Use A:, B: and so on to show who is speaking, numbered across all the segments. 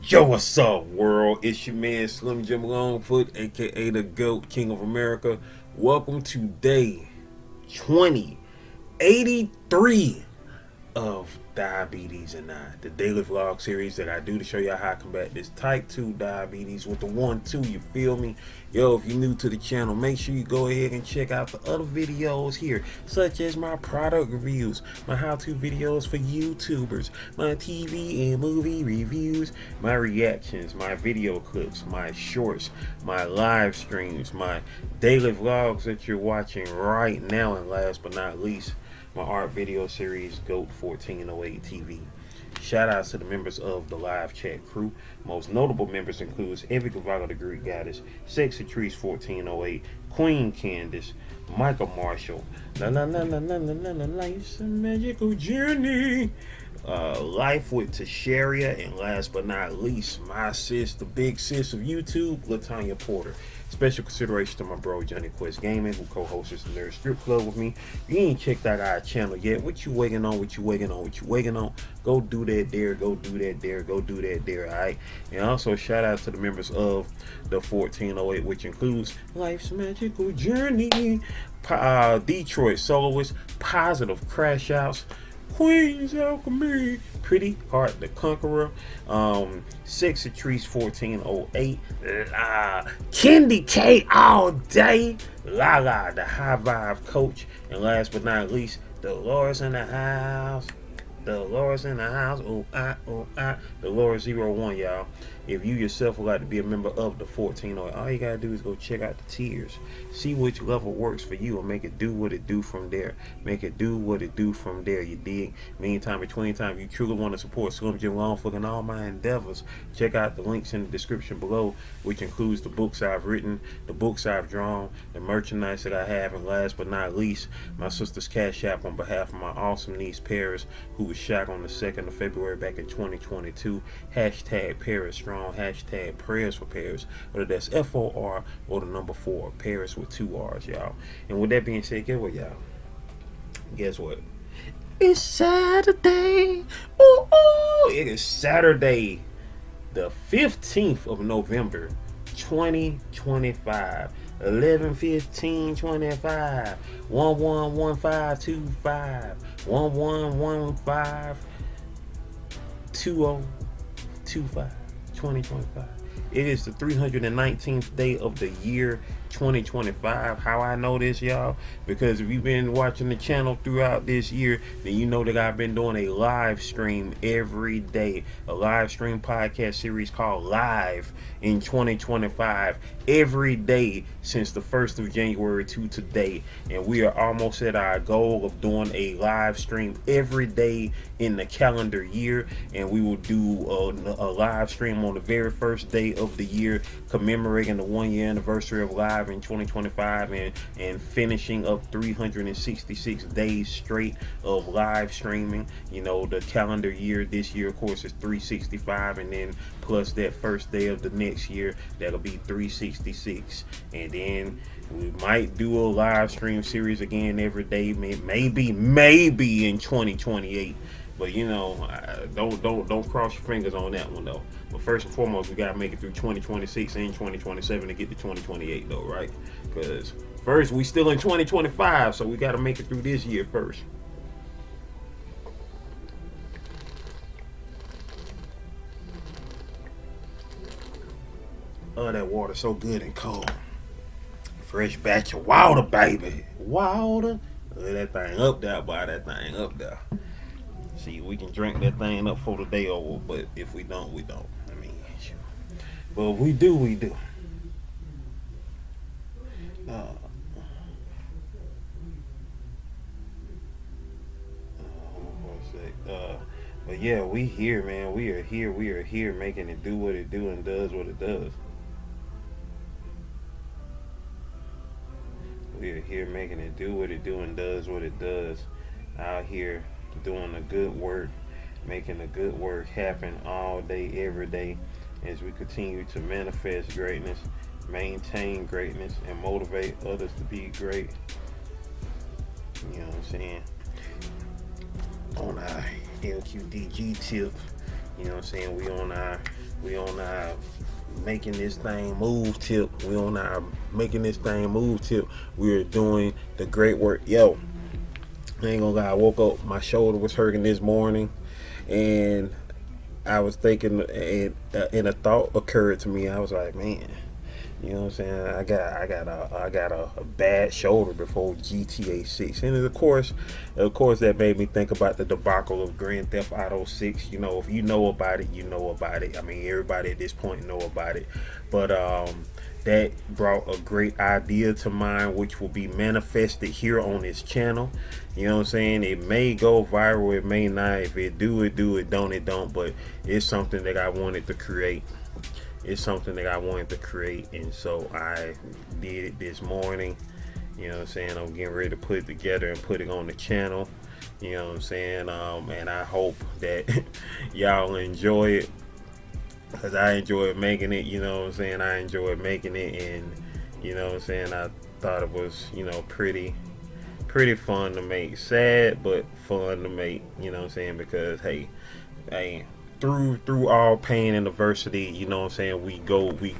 A: Yo, what's up, world? It's your man Slim Jim Longfoot, aka the GOAT, King of America. Welcome to day 2083 of Diabetes and I, the daily vlog series that I do to show y'all how I combat this type 2 diabetes with the 1-2, you feel me? Yo, if you're new to the channel, make sure you go ahead and check out the other videos here, such as my product reviews, my how-to videos for YouTubers, my TV and movie reviews, my reactions, my video clips, my shorts, my live streams, my daily vlogs that you're watching right now, and last but not least, my art video series, GOAT 1408 TV. Shout outs to the members of the live chat crew. Most notable members includes Envy Cavallo the Greek Goddess, Sexy Trees 1408, Queen Candace, Michael Marshall, Life's a Magical Journey, Life with Tasharia, and last but not least, my sis, the big sis of YouTube, Latanya Porter. Special consideration to my bro Johnny Quest Gaming, who co-hosts the Nerd Strip Club with me. If you ain't checked out our channel yet, what you waiting on? Go do that there, go do that there, alright? And also shout out to the members of the 1408, which includes Life's Magical Journey, Detroit Soloist, Positive Crash Outs, Queen's Alchemy, Pretty Heart the Conqueror, Sexy Trees 1408, Candy K all day, Lala the High Vibe Coach, and last but not least, Dolores in the house. Dolores in the house, Dolores 01, y'all. If you yourself would like to be a member of the 1408, all you gotta do is go check out the tiers, see which level works for you, and make it do what it do from there. You dig? Meantime, between time, if you truly want to support Slim Jim Longfoot and all my endeavors, check out the links in the description below, which includes the books I've written, the books I've drawn, the merchandise that I have, and last but not least, my sister's Cash App on behalf of my awesome niece Paris, who was shot on the 2nd of February back in 2022. Hashtag Paris Strong, hashtag Prayers for Paris, whether that's FOR or the number 4, Paris with 2 R's, y'all. And with that being said, guess what? It's Saturday. Ooh, it is Saturday, the 15th of November, 2025. 11-15-25, 11-15-25, 11-15-20-25, 2025. It is the 319th day of the year 2025. How I know this, y'all? Because if you've been watching the channel throughout this year, then you know that I've been doing a live stream every day. A live stream podcast series called Live in 2025. Every day since the 1st of January to today. And we are almost at our goal of doing a live stream every day in the calendar year. And we will do a live stream on the very first day of the year, commemorating the 1-year anniversary of Live in 2025, and finishing up 366 days straight of live streaming. You know, the calendar year this year, of course, is 365, and then plus that first day of the next year, that'll be 366. And then we might do a live stream series again every day, maybe in 2028. But you know, don't cross your fingers on that one though. But first and foremost, we gotta make it through 2026 and 2027 to get to 2028 though, right? Because first, we still in 2025, so we gotta make it through this year first. Oh, that water's so good and cold. Fresh batch of water, baby. Water. That thing up there, boy. That thing up there. See, we can drink that thing up for the day over, but if we don't, we don't. I mean, sure. But if we do, we do. But yeah, we here, man. We are here making it do what it do and does what it does. We are here making it do what it do and does what it does. Out here doing the good work, making the good work happen all day, every day, as we continue to manifest greatness, maintain greatness, and motivate others to be great. You know what I'm saying? On our LQDG tip, You know what I'm saying? We on our making this thing move tip. We on our making this thing move tip. We're doing the great work. Yo, I ain't gonna lie, I woke up, my shoulder was hurting this morning, and I was thinking, and a thought occurred to me. I was like, man, you know what I'm saying? I got a bad shoulder before GTA 6, and of course, that made me think about the debacle of Grand Theft Auto 6. You know, if you know about it, you know about it. I mean, everybody at this point know about it, but that brought a great idea to mind, which will be manifested here on this channel. You know what I'm saying? It may go viral, it may not. If it do, it do. It don't, it don't. But it's something that I wanted to create. It's something that I wanted to create, and so I did it this morning. You know what I'm saying? I'm getting ready to put it together and put it on the channel. You know what I'm saying? And I hope that y'all enjoy it, because I enjoyed making it. You know what I'm saying? I enjoyed making it, and you know what I'm saying? I thought it was, you know, pretty fun to make. Sad, but fun to make. You know what I'm saying? Because hey, through all pain and adversity, you know what I'm saying, we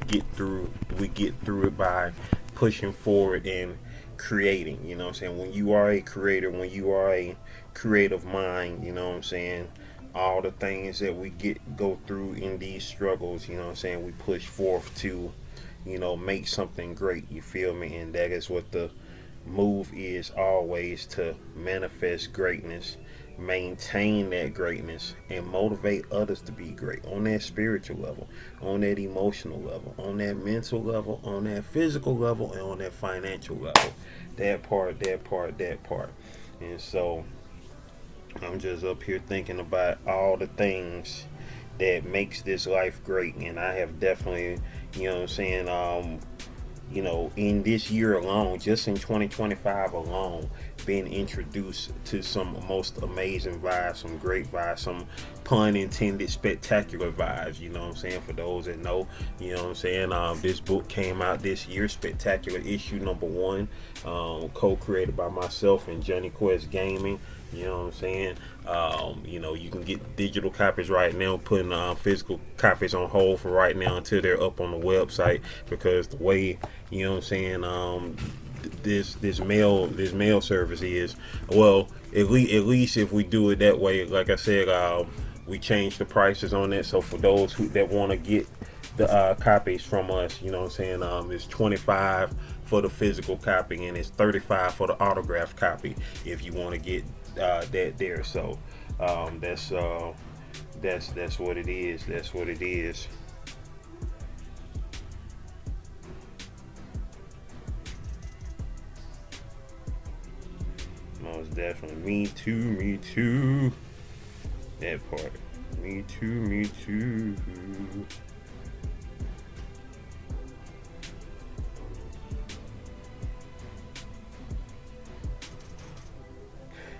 A: get through it by pushing forward and creating. You know what I'm saying? When you are a creator, when you are a creative mind, you know what I'm saying, all the things that we go through in these struggles, you know what I'm saying, we push forth to, you know, make something great. You feel me? And that is what the move is, always to manifest greatness, maintain that greatness, and motivate others to be great on that spiritual level, on that emotional level, on that mental level, on that physical level, and on that financial level. That part. And so I'm just up here thinking about all the things that makes this life great, and I have definitely, you know what I'm saying, you know, in this year alone, just in 2025 alone, been introduced to some most amazing vibes, some great vibes, some pun intended spectacular vibes. You know what I'm saying? For those that know, you know what I'm saying, this book came out this year, Spectacular issue number 1, co-created by myself and Johnny Quest Gaming. You know what I'm saying? You know, you can get digital copies right now, putting physical copies on hold for right now until they're up on the website, because the way, you know what I'm saying, this mail service is, well, at least if we do it that way, like I said, we change the prices on that. So for those that want to get the copies from us, you know what I'm saying, it's $25 for the physical copy, and it's $35 for the autographed copy if you want to get that there. So that's what it is. That's what it is. Most definitely. Me too. That part. Me too.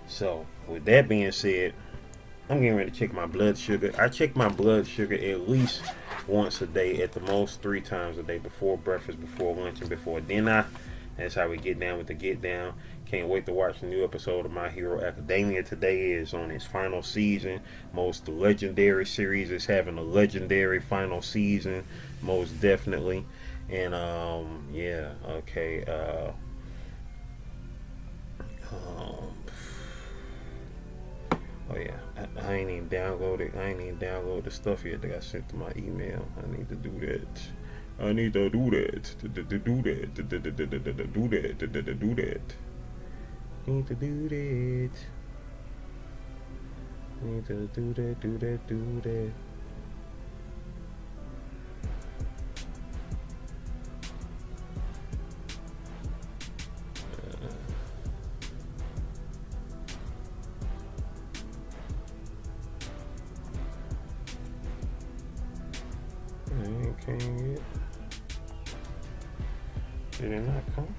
A: So, with that being said, I'm getting ready to check my blood sugar. I check my blood sugar at least once a day, at the most 3 times a day, before breakfast, before lunch, and before dinner. That's how we get down with the get down. Can't wait to watch the new episode of My Hero Academia. Today is on its final season. Most legendary series is having a legendary final season, most definitely. And yeah, okay. Oh yeah, I ain't even download the stuff yet that I sent to my email. I need to do that. I need to do that. Okay. Did it not come?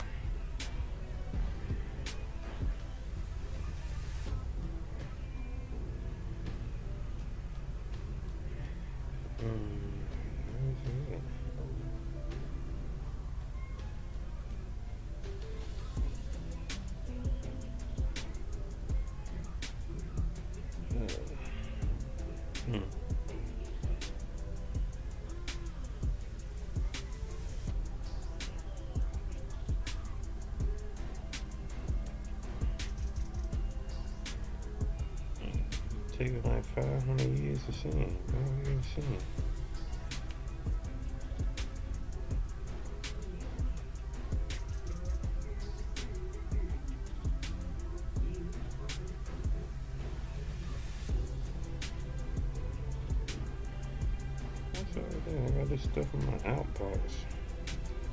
A: taking like 500 years to sin. What's over there? I got this stuff in my outbox.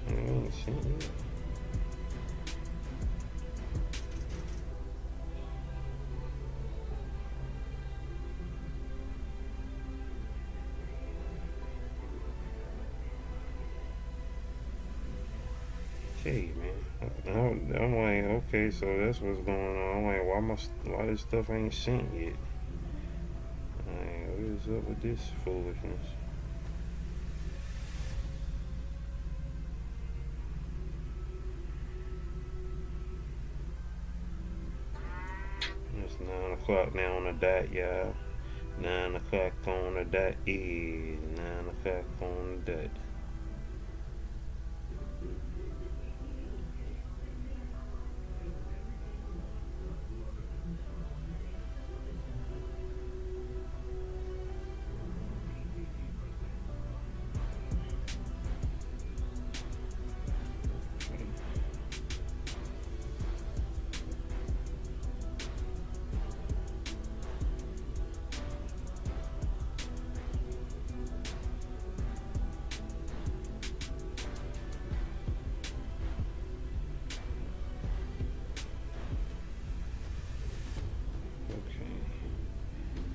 A: I ain't seen it. Okay, man. I'm like, okay, so that's what's going on. I'm like, why this stuff ain't sent yet? Like, what is up with this foolishness? It's 9 o'clock now on the dot, y'all. 9 o'clock on the dot. 9 o'clock on the dot.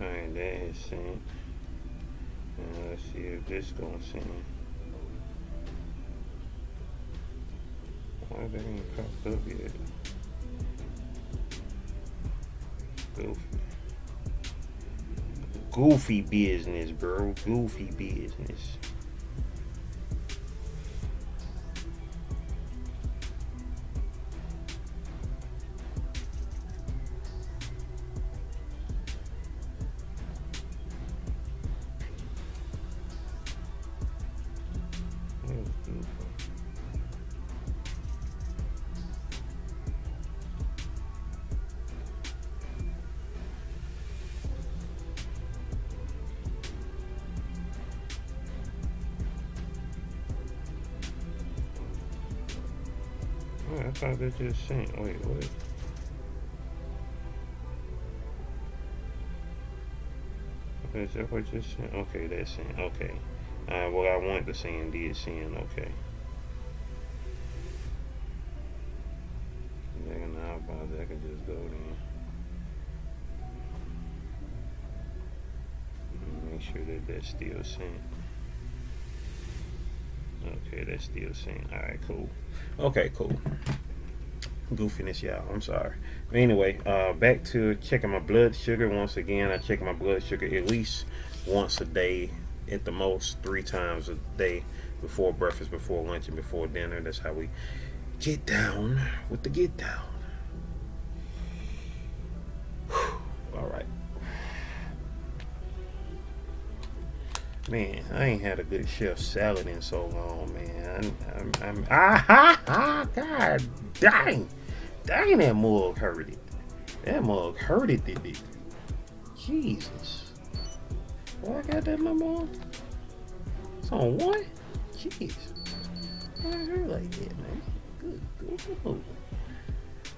A: Alright, that is sent. Let's see if this gonna send. Why that ain't popped up yet? Goofy business, bro. Goofy business. I thought they just sent. Wait, what? Is that what just sent? Okay, that's sent. Okay. What I wanted to send did send. Okay. Now I can just go then. Make sure that that's still sent. Okay, that's still sent. Alright, cool. Okay, cool. Goofiness, y'all. I'm sorry. But anyway, back to checking my blood sugar. Once again, I check my blood sugar at least once a day, at the most 3 times a day, before breakfast, before lunch, and before dinner. That's how we get down with the get down. All right. Man, I ain't had a good chef salad in so long, man. God dang. Dang, that mug hurted. That mug hurted, did it? Jesus. Why I got that in my mug? It's on 1? Jeez. Why I hurt like that, man? Good.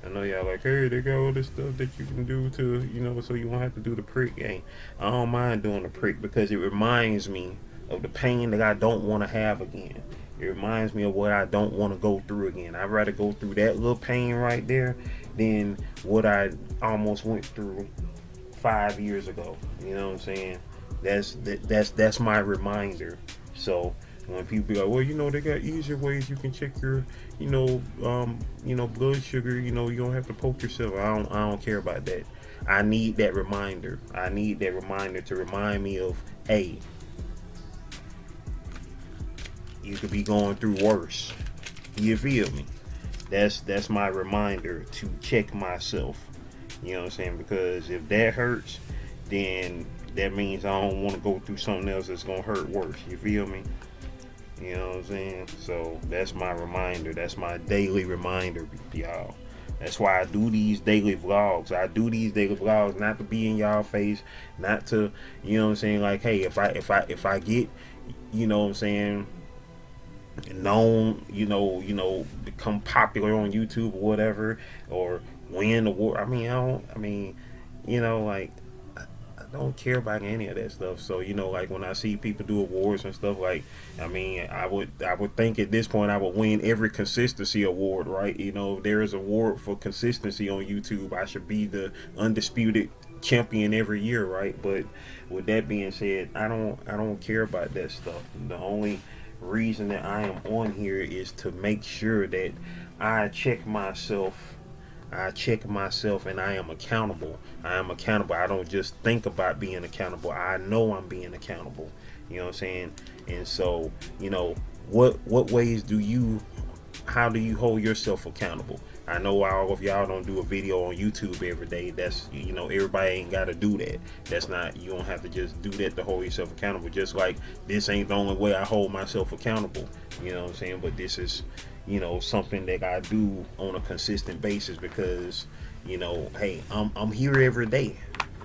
A: I know y'all like, hey, they got all this stuff that you can do to, so you won't have to do the prick. Hey, I don't mind doing the prick because it reminds me of the pain that I don't want to have again. It reminds me of what I don't want to go through again. I'd rather go through that little pain right there than what I almost went through 5 years ago. You know what I'm saying? That's my reminder. So when people be like, well, they got easier ways you can check your, blood sugar. You don't have to poke yourself. I don't care about that. I need that reminder. I need that reminder to remind me of, hey, you could be going through worse. You feel me? That's my reminder to check myself. You know what I'm saying? Because if that hurts, then that means I don't want to go through something else that's gonna hurt worse. You feel me? You know what I'm saying? So that's my reminder. That's my daily reminder, y'all. That's why I do these daily vlogs. I do these daily vlogs not to be in y'all face, not to, you know what I'm saying, like, hey, if I get, you know what I'm saying, known, become popular on YouTube or whatever, or win the war. I mean, like, I don't care about any of that stuff. So, like, when I see people do awards and stuff, like, I mean, I would think at this point I would win every consistency award, right? If there is an award for consistency on YouTube, I should be the undisputed champion every year, right? But with that being said, I don't care about that stuff. The only reason that I am on here is to make sure that I check myself and I am accountable. I don't just think about being accountable. I know I'm being accountable. You know what I'm saying? And so, what ways how do you hold yourself accountable? I know all of y'all don't do a video on YouTube every day. That's, everybody ain't got to do that. That's not, you don't have to just do that to hold yourself accountable. Just like this ain't the only way I hold myself accountable. You know what I'm saying? But this is, something that I do on a consistent basis because, hey, I'm here every day.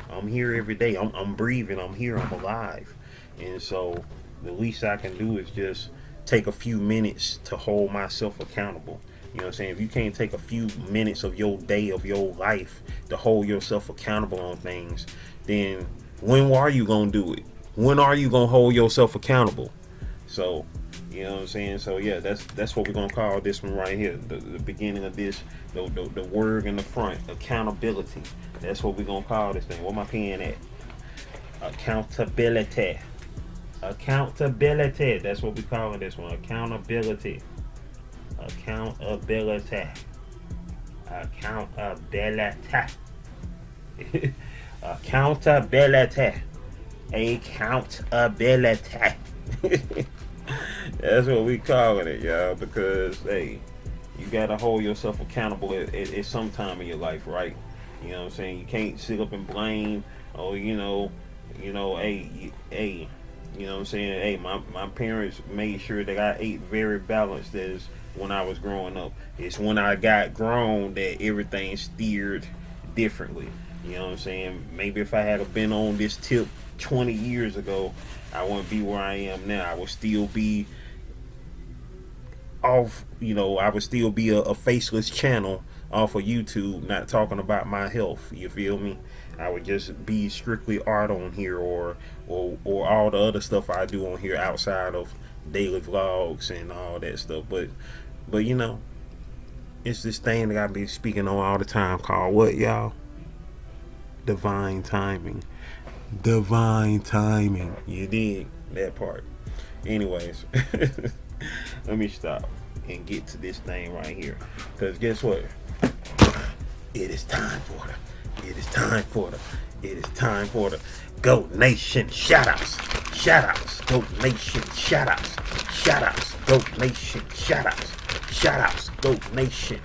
A: I'm here every day. I'm breathing. I'm here. I'm alive. And so the least I can do is just take a few minutes to hold myself accountable. You know what I'm saying? If you can't take a few minutes of your day, of your life, to hold yourself accountable on things, then when are you going to do it? When are you going to hold yourself accountable? So, you know what I'm saying? So, yeah, that's what we're going to call this one right here. The beginning of this, the word in the front, accountability. That's what we're going to call this thing. Where my pen at? Accountability. Accountability. That's what we're calling this one. Accountability. Accountability. Accountability. Accountability. Accountability. That's what we calling it, y'all, because, hey, you gotta hold yourself accountable at some time in your life, right? You know what I'm saying? You can't sit up and blame, hey, you know what I'm saying? Hey, my parents made sure that I ate very balanced as when I was growing up. It's when I got grown that everything steered differently. You know what I'm saying? Maybe if I had been on this tip 20 years ago, I wouldn't be where I am now. I would still be off, I would still be a faceless channel off of YouTube, not talking about my health. You feel me? I would just be strictly art on here, or all the other stuff I do on here outside of daily vlogs and all that stuff. But it's this thing that I be speaking on all the time called what, y'all? Divine timing. Divine timing. You dig that part? Anyways, let me stop and get to this thing right here. Because guess what? It is time for the GOAT Nation shoutouts. Shoutouts. GOAT Nation shoutouts. Shoutouts. GOAT Nation shoutouts. Shoutouts. GOAT Nation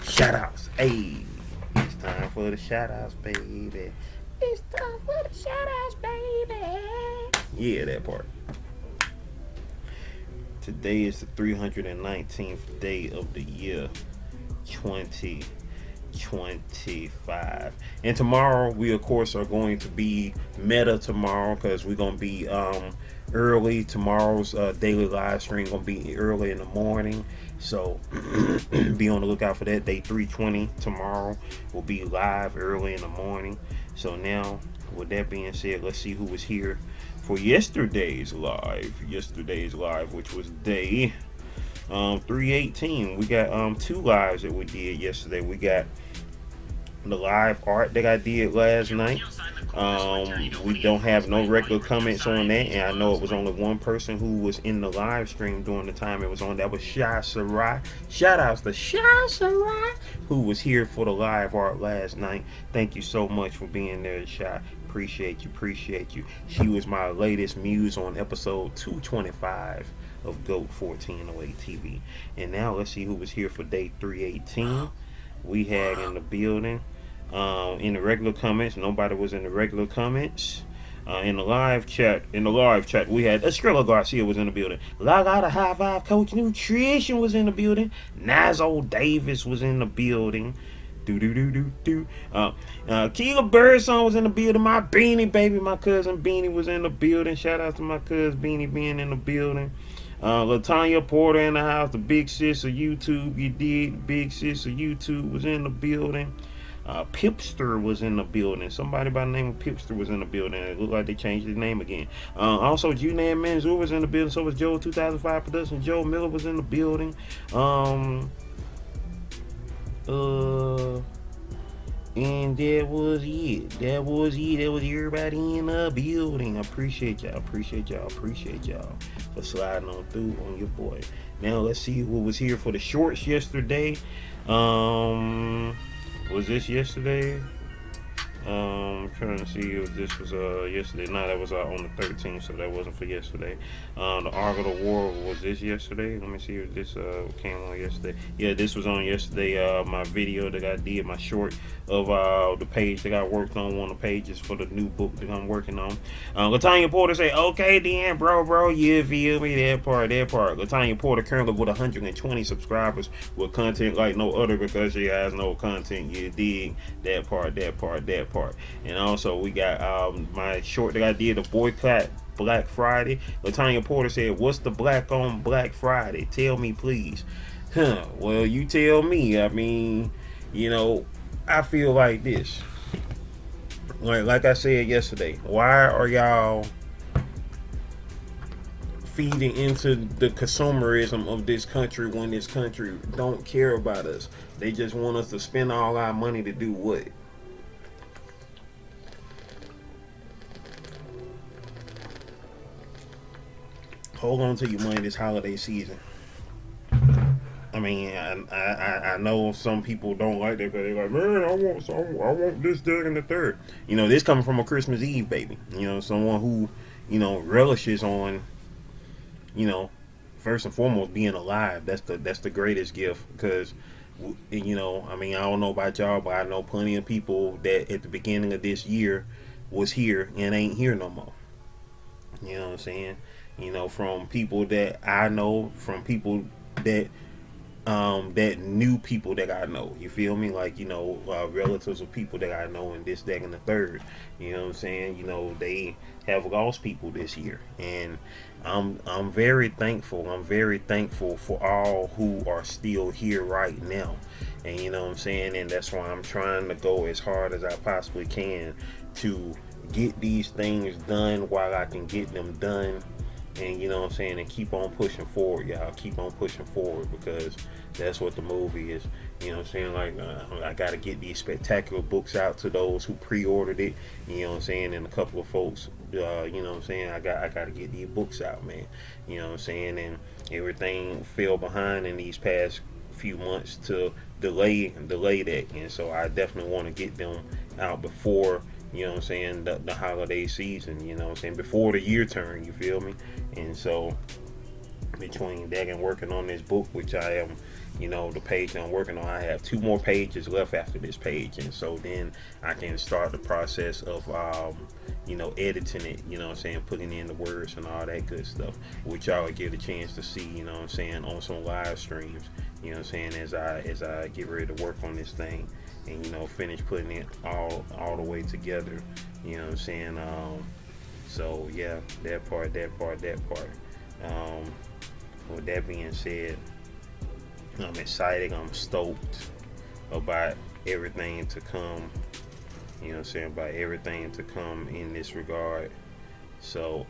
A: shoutouts. Hey, it's time for the shoutouts, baby. It's time for the shoutouts, baby. Yeah, that part. Today is the 319th day of the year 2025. And tomorrow, we, of course, are going to be meta tomorrow because we're going to be early. Tomorrow's daily live stream going to be early in the morning. So be on the lookout for that. Day 320 tomorrow will be live early in the morning. So now, with that being said, let's see who was here for yesterday's live, which was day 318. We got 2 lives that we did yesterday. We got the live art that I did last night. We don't have no regular comments on that, and I know it was only one person who was in the live stream during the time it was on. That was Shy Sarai. Shout outs to Shy Sarai, who was here for the live art last night. Thank you so much for being there, Shy. Appreciate you. She was my latest muse on episode 225 of GOAT 1408 TV. And now let's see who was here for day 318. We had in the building, in the regular comments, nobody was in the regular comments. In the live chat, we had Estrella Garcia was in the building. La Got a High Five Coach Nutrition was in the building. Nazo Davis was in the building. Keela Birdsong was in the building. My Beanie baby, my cousin Beanie was in the building. Shout out to my cousin Beanie being in the building. Latanya Porter in the house. The big sis of YouTube, you did. Big sis of YouTube was in the building. Pipster was in the building. Somebody by the name of Pipster was in the building. It looked like they changed his name again. Also, Junan Manzur was in the building. So was Joe 2005 Production. Joe Miller was in the building. And that was it. That was everybody in the building. I appreciate y'all for sliding on through on your boy. Now let's see what was here for the shorts yesterday. Was this yesterday? I'm trying to see if this was yesterday. No, that was on the 13th, so that wasn't for yesterday. The Ark of the War, was this yesterday? Let me see if this came on yesterday. Yeah, this was on yesterday. My video that I did, my short of the page that I worked on, one of the pages for the new book that I'm working on. Latanya Porter say, okay then, bro, you feel me? That part. Latanya Porter currently with 120 subscribers with content like no other because she has no content. You dig? That part. And also we got my short that I did, the boycott Black Friday. Latanya Porter said, what's the black on Black Friday? Tell me please. Well, you tell me. I mean, I feel like this. Like I said yesterday, why are y'all feeding into the consumerism of this country when this country don't care about us? They just want us to spend all our money to do what? Hold on to your money this holiday season. I mean, I know some people don't like that because they're like, man, I want this, that, and the third. This coming from a Christmas Eve baby. Someone who, relishes on, first and foremost being alive. That's the greatest gift because, I mean, I don't know about y'all, but I know plenty of people that at the beginning of this year was here and ain't here no more. You know what I'm saying? From people that I know, from people that knew people that I know. You feel me? Like, relatives of people that I know and this, that, and the third. You know what I'm saying? They have lost people this year. And I'm very thankful. I'm very thankful for all who are still here right now. And you know what I'm saying? And that's why I'm trying to go as hard as I possibly can to get these things done while I can get them done. And you know what I'm saying, and keep on pushing forward, y'all. Keep on pushing forward because that's what the movie is. You know what I'm saying? Like, I got to get these spectacular books out to those who pre-ordered it. You know what I'm saying? And a couple of folks, you know what I'm saying? I got to get these books out, man. You know what I'm saying? And everything fell behind in these past few months to delay that. And so I definitely want to get them out before, you know what I'm saying, the holiday season, you know what I'm saying, before the year turn, you feel me? And so between that and working on this book, which I am, the page that I'm working on, I have 2 more pages left after this page. And so then I can start the process of, editing it, you know what I'm saying, putting in the words and all that good stuff, which y'all will get a chance to see, you know what I'm saying, on some live streams, you know what I'm saying, as I get ready to work on this thing. And finish putting it all the way together. You know what I'm saying? So yeah, that part. With that being said, I'm excited. I'm stoked about everything to come. You know what I'm saying? About everything to come in this regard. So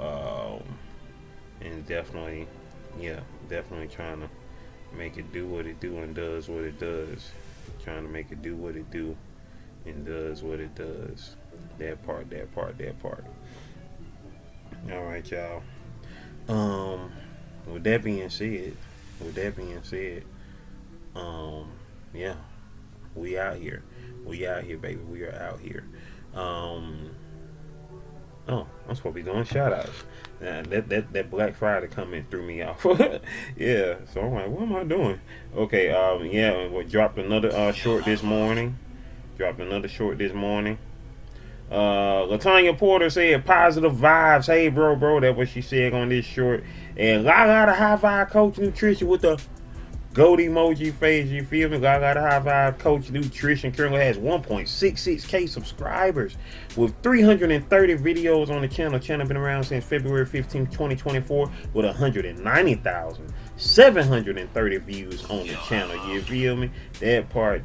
A: and definitely trying to make it do what it do and does what it does. Trying to make it do what it do and does what it does. That part. All right, y'all. With that being said, yeah, we out here, baby. We are out here. Oh, I'm supposed to be doing shoutouts. That Black Friday comment threw me off. Yeah, so I'm like, what am I doing? Okay, yeah, we dropped another short this morning. Latanya Porter said positive vibes. Hey, bro. That's what she said on this short. And Lala the High Vibe Coach Nutrition with the goat emoji face. You feel me? Lala the High Vibe Coach Nutrition currently has 1.66K subscribers with 330 videos on the channel. Channel been around since February 15, 2024 with 190,730 views on the channel. You feel me? That part.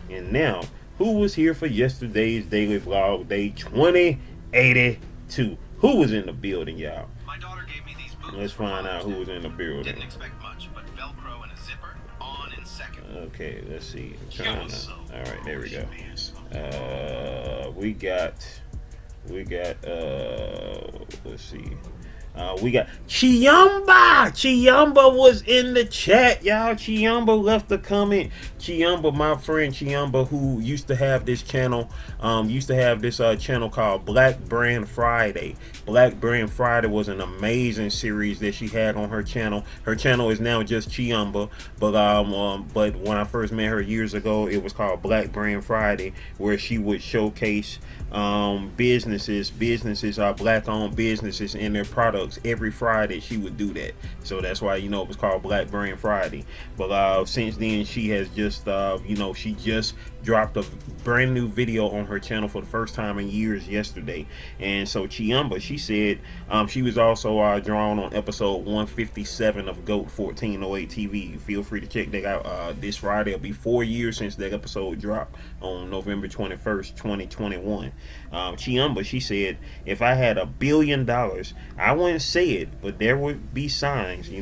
A: And now, who was here for yesterday's daily vlog, day 2082? Who was in the building, y'all?
B: My daughter gave me these boots.
A: Let's find out who was in the building.
B: Didn't expect much, but Velcro and a zipper on in second.
A: Okay, let's see. All right, there we go. Let's see. We got Chiamba. Chiamba was in the chat, y'all. Chiamba left a comment. Chiamba, my friend Chiamba, who used to have this channel, channel called Black Brand Friday. Black Brand Friday was an amazing series that she had on her channel. Her channel is now just Chiamba, but when I first met her years ago, it was called Black Brand Friday, where she would showcase businesses, black-owned businesses and their products. Every Friday she would do that, so that's why it was called Black Brand Friday. But since then she has just she just dropped a brand new video on her channel for the first time in years yesterday. And so Chiamba, she said she was also drawn on episode 157 of GOAT 1408 TV. Feel free to check that out. This Friday will be 4 years since that episode dropped on November 21st, 2021. Chiamba, she said, if I had $1 billion, I wouldn't say it, but there would be signs. She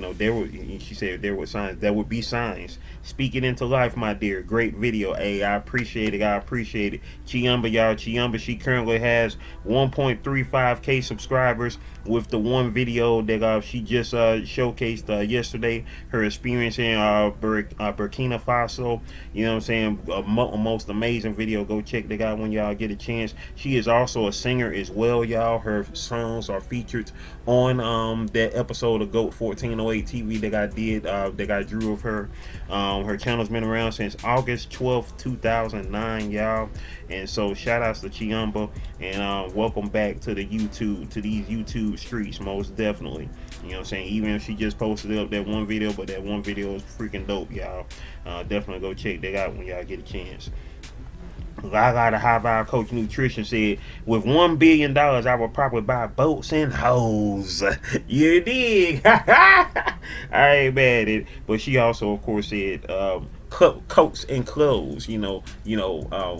A: said there were signs. There would be signs. Speak it into life, my dear. Great video. Hey, I appreciate it. Chiamba, y'all. Chiamba, she currently has 1.35K subscribers with the one video that she just showcased yesterday. Her experience in Burkina Faso. You know what I'm saying? A most amazing video. Go check that out when y'all get a chance. She is also a singer as well, y'all. Her songs are featured on that episode of GOAT 1408 TV that I did, that I drew of her. Her channel's been around since August 12th, 2009, y'all. And so shout outs to Chiamba, and welcome back to these YouTube streets, most definitely. You know what I'm saying? Even if she just posted up that one video, but that one video is freaking dope, y'all. Definitely go check that out when y'all get a chance. Lala the High Vibe Coach Nutrition said, with $1 billion, I would probably buy boats and hoes. You dig? I ain't mad at it. But she also, of course, said coats and clothes.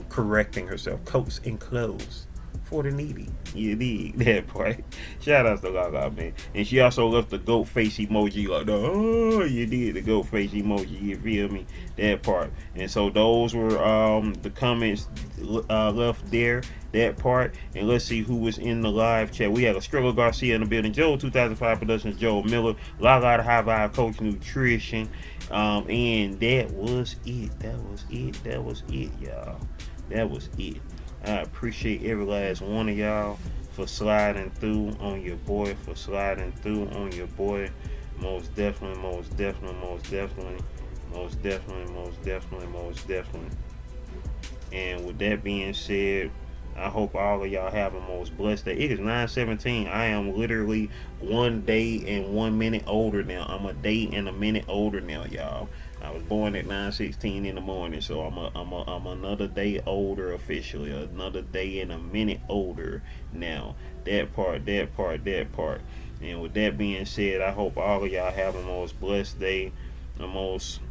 A: Correcting herself. Coats and clothes for the needy. You dig? That part. Shout out to Lala, man. And she also left the goat face emoji, like, oh, you did the goat face emoji. You feel me? That part. And so those were the comments left there. That part. And let's see who was in the live chat. We had a Struggle Garcia in the building. Joe 2005 Productions, Joe Miller, Lala the High Vibe Coach Nutrition. And that was it, y'all. That was it. I appreciate every last one of y'all for sliding through on your boy, Most definitely. And with that being said, I hope all of y'all have a most blessed day. It is 9:17. I am literally 1 day and 1 minute older now. I'm a day and a minute older now, y'all. I was born at 9:16 in the morning, so I'm another day older officially. Another day and a minute older now. That part. And with that being said, I hope all of y'all have a most blessed day, a most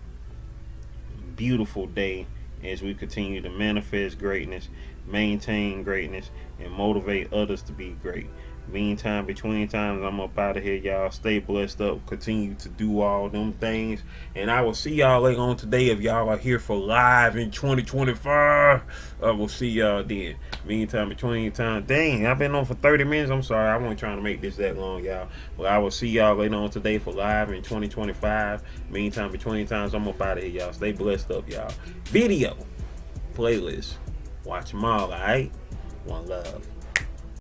A: beautiful day as we continue to manifest greatness, maintain greatness, and motivate others to be great. Meantime, between times, I'm up out of here, y'all. Stay blessed up. Continue to do all them things. And I will see y'all later on today if y'all are here for live in 2025. I will see y'all then. Meantime, between times, dang, I've been on for 30 minutes. I'm sorry. I wasn't trying to make this that long, y'all. But I will see y'all later on today for live in 2025. Meantime, between times, I'm up out of here, y'all. Stay blessed up, y'all. Video, playlist. Watch them all, all right? One love.